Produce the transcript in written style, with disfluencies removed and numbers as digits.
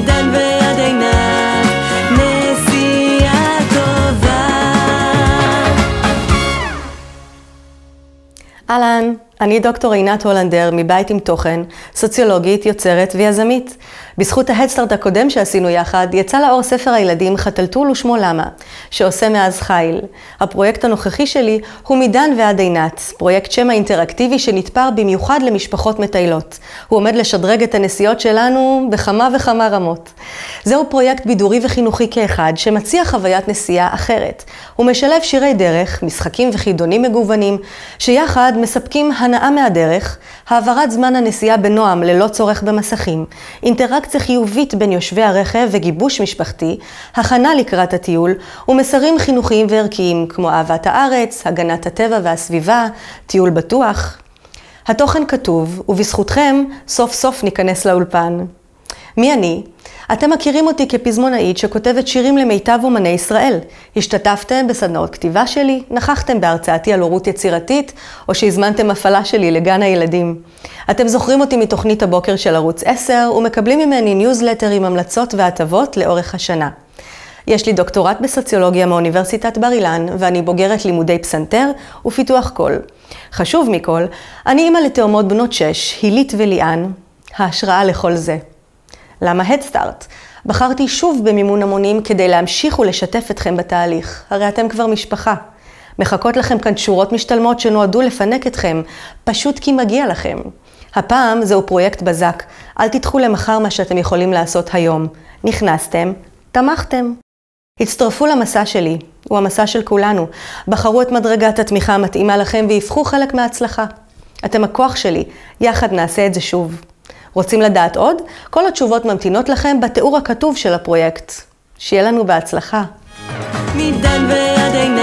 מדן ועד עינת, נסיעה טובה. אהלן, אני דוקטור עינת הולנדר מבית עם תוכן, סוציולוגית, יוצרת ויזמית. בזכות ההדסטארט הקודם שעשינו יחד, יצא לאור ספר הילדים חתלתול ושמו למה, שעושה מאז חיל. הפרויקט הנוכחי שלי הוא מדן ועד עינת, פרויקט שמע אינטראקטיבי שנתפר במיוחד למשפחות מטיילות. הוא עומד לשדרג את הנסיעות שלנו בכמה וכמה רמות. זהו פרויקט בידורי וחינוכי כאחד שמציע חוויית נסיעה אחרת. הוא משלב שירי דרך, משחקים וחידונים מגוונים, שיחד מספקים הנאה מהדרך, העברת זמן הנסיעה בנועם ללא צורך במסכים, אינטראקציה חיובית בין יושבי הרכב וגיבוש משפחתי, הכנה לקראת הטיול, ומסרים חינוכיים וערכיים כמו אהבת הארץ, הגנת הטבע והסביבה, טיול בטוח. התוכן כתוב, ובזכותכם סוף סוף ניכנס לאולפן. מי אני? אתם מכירים אותי כפזמונאית שכותבת שירים למיטב אומני ישראל. השתתפתם בסדנאות כתיבה שלי, נכחתם בהרצאתי על הורות יצירתית, או שהזמנתם הפעלה שלי לגן הילדים. אתם זוכרים אותי מתוכנית הבוקר של ערוץ 10, ומקבלים ממני ניוזלטר עם המלצות והטבות לאורך השנה. יש לי דוקטורט בסוציולוגיה מאוניברסיטת בר אילן, ואני בוגרת לימודי פסנתר ופיתוח קול. חשוב מכל, אני אימא לתאומות בנות 6, הילית וליאן, ההשראה לכל זה. למה הדסטארט? בחרתי שוב במימון המונים כדי להמשיך ולשתף אתכם בתהליך. הרי אתם כבר משפחה. מחכות לכם כאן שורות משתלמות שנועדו לפנק אתכם, פשוט כי מגיע לכם. הפעם זהו פרויקט בזק. אל תדחו למחר מה שאתם יכולים לעשות היום. נכנסתם, תמכתם. הצטרפו למסע שלי, הוא המסע של כולנו. בחרו את מדרגת התמיכה המתאימה לכם והפכו חלק מההצלחה. אתם הכוח שלי, יחד נעשה את זה שוב. רוצים לדעת עוד? כל התשובות ממתינות לכם בתיאור הכתוב של הפרויקט. שיהיה לנו בהצלחה. מדן ועד עינת